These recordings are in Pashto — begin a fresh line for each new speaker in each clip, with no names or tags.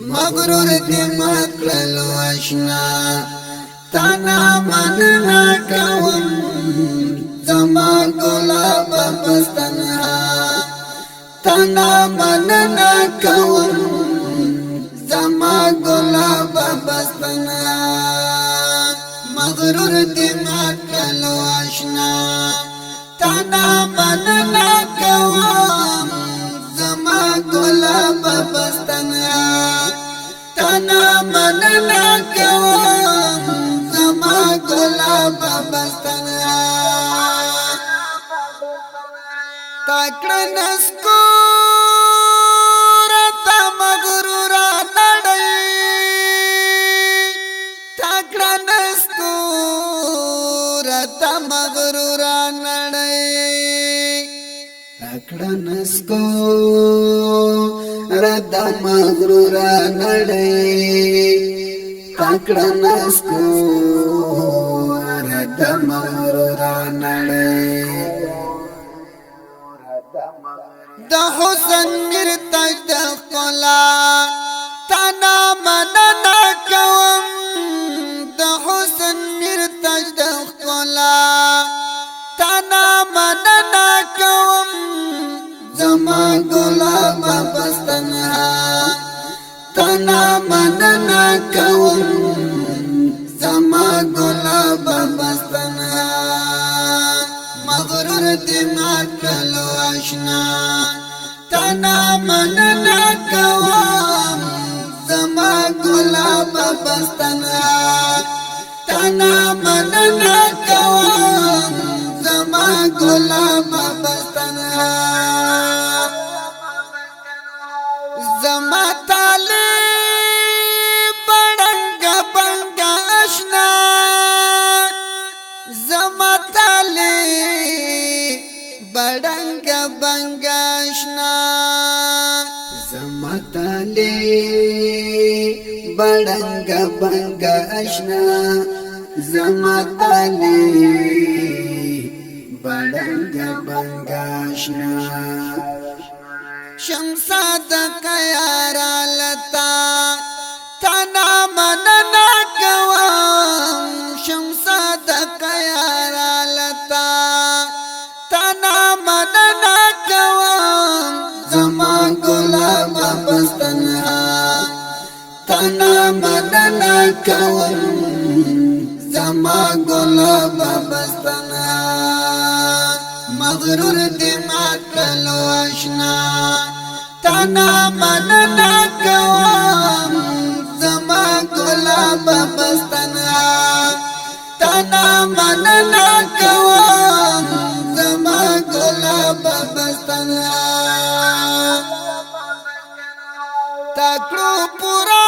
مغرور دی مکللو اشنا تانا مننا کوم زما گلاب بستنها تانا مننا کوم زما گلاب بستنها مغرور دی مکللو اشنا تانا مننا کوم زما گلاب بستنها تانا مننا کوم زما گلاب بستنها تاکړه نسکور تا مغرورا نړۍ تاکړه نسکور تا مغرورا نړۍ تاکړه نسکور تا مغرورا نړۍ تاکړه نسکور تا مغرورا نړۍ د حسن مرتج د ښکلا تانا مننا کوم د حسن مرتج د ښکلا تانا مننا کوم زما گلاب بستنها تانا مننا کوم زما گلاب بستنها مغرور دی مکللو اشنا تانا مننا کوم زما گلاب بستنها تانا مننا کوم زما گلاب بستنها زما تالی بڑنگ بنگ اشنا زما تالی بڑنگ بنگ اشنا زما تالی بڑنگ بنگ اشنا زما تالی بڑنگ بنگ اشنا شمساد کیارا لتا تانا مننا کوم شمساد کیارا لتا تانا مننا کوم زما گلاب بستنها تانا مننا کوم زما گلاب بستنها مغرور دی مکللو اشنا تانا مننا کوم زما گلاب بستنها تانا مننا کوم زما گلاب بستنها تکړو پورا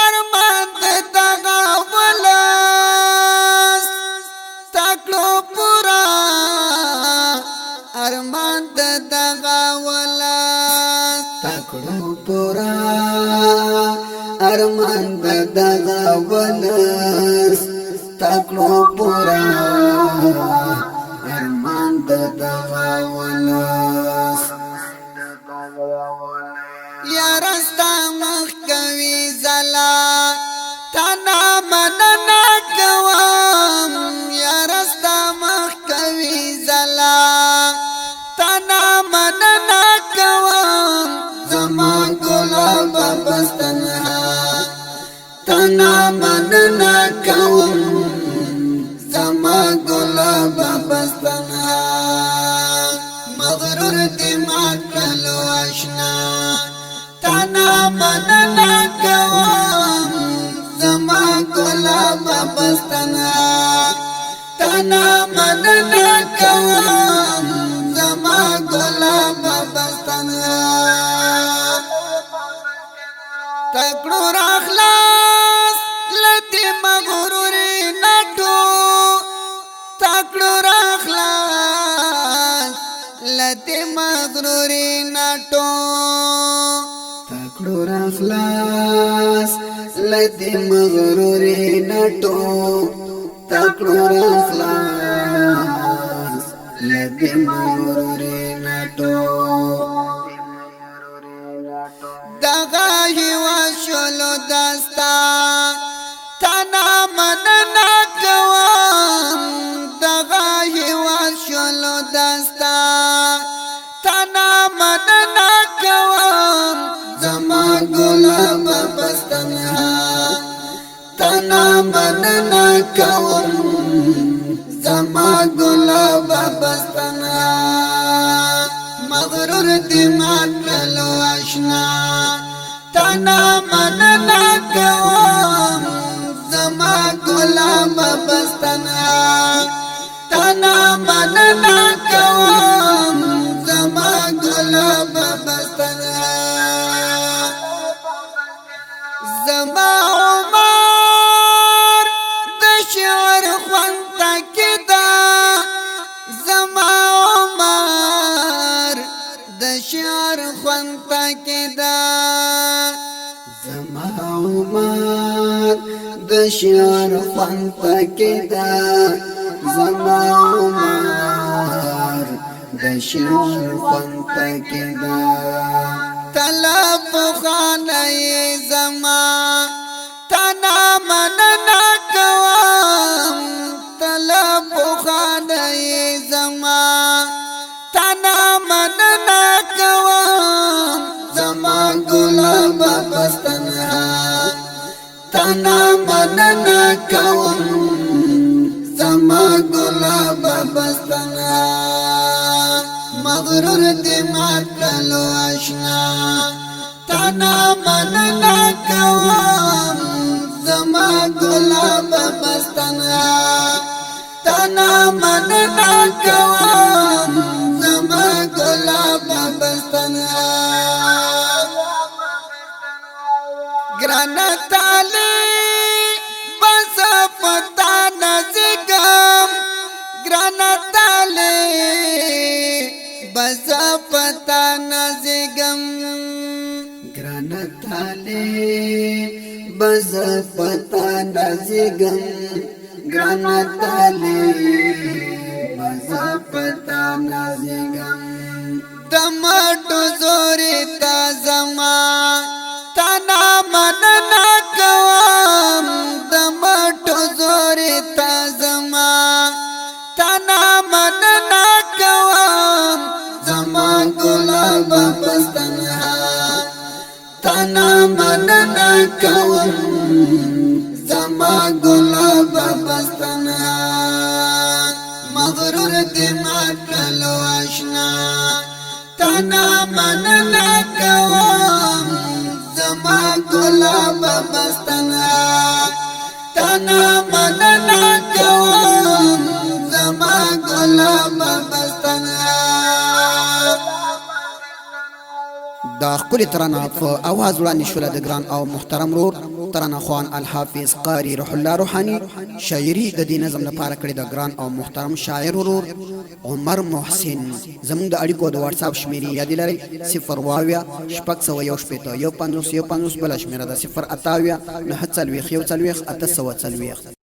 ارمان دغه ولس تکړو پورا ارمان دغه ولس تکړو پورا ارمان دغه ولس تکړو پورا ارمان دغه ولس یا رستا مخ کوي زلا تانا مننا کوم یا رستا مخ کوي زلا تانا مننا کوم زما گلاب بستنها تانا مننا کوم زما گلاب بستنها مغرور دی مکللو اشنا تانا مننا کوم زما گلاب بستنها تانا مننا کوم زما گلاب بستنها تکړو راخلاص لتی مغروری نټو تکړو راخلاص لتی مغروری نټو تکړو راخلاص لتی مغروری نټو تکړو راخلاص لتی مغروری نټو دغه هیواد شلو دستا تانا مننه کوم دغه هیواد شلو دستا تانا مننه کوم زما ګلاب بستنها تانا مننه کوم زما ګلاب بستنها مغرور دماغ کلو آشنا تانا مننه کوم زما ګلاب بستنها تانا مننه کوم زما ګلاب بستنها زما عمر د شعر خوند تکدا زما عمر د شعر خوند تکدا زما عمر د شعر خوند تکدا زما عمر د شعر خوند تکدا طلب خانه زما تانا مننه کوم طلب خانه زما تانا مننه کوم زما ګلاب بستنها تانا مننه کوم زما ګلاب بستنها مغرور دماغ کلو آشنا تانا مننه کوم زما ګلاب بستنها تانا مننه کوم زما ګلاب بستنها ګران تالی بس پتا نزګم ګران تالی بس پتا نزګم ګران تالی بس پتا نزګم ګران تالی بس پتا نزګم دمټو زوري تا زما تانا مننه کوم دمټو زوري تا زما تانا مننه کوم زما ګلاب بستنها تانا مننه کوم زما ګلاب بستنها مغرور دماغ کلو آشنا تانا مننه کوم زما ګلاب بستنها تانا مننه کوم زما ګلاب بستنها دا خپل ترانه په اواز وړاندې شوله د ګران او محترم رور ترانه خوان الحافظ قاری روح الله روحانی شاعري د دې نظم لپاره کړې د ګران او محترم شاعر ورور عمر محسن زموږ د اړیکو د واتس اپ شمیرې یاد لرئ 0 شپږ سوه یو شپېته 150 150 بله شمیره ده 0 اتاویا 940 140 840